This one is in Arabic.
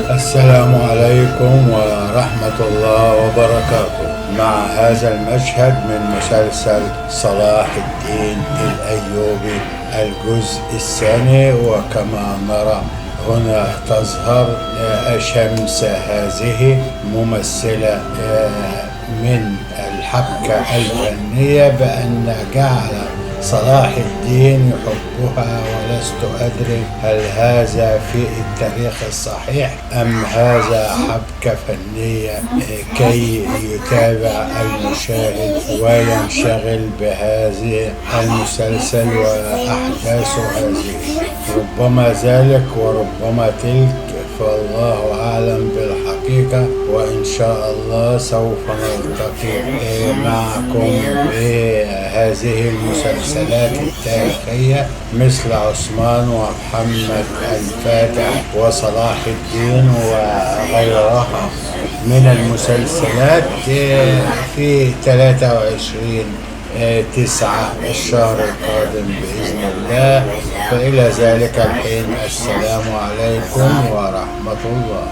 السلام عليكم ورحمة الله وبركاته. مع هذا المشهد من مسلسل صلاح الدين الأيوبي الجزء الثاني. وكما نرى هنا تظهر شمس، هذه ممثلة من الحبكة الفنية بأن جعل صلاح الدين يحبها، ولست أدري هل هذا في التاريخ الصحيح أم هذا حبكة فنية كي يتابع المشاهد وينشغل بهذه المسلسل وأحداث هذه. ربما ذلك وربما تلك، فالله أعلم بالحقيقة. وإن شاء الله سوف نلتقي معكم بهذه المسلسلات التاريخية مثل عثمان ومحمد الفاتح وصلاح الدين وغيرها من المسلسلات في 23/9 الشهر القادم بإذن الله. فإلى ذلك الحين، السلام عليكم ورحمة الله.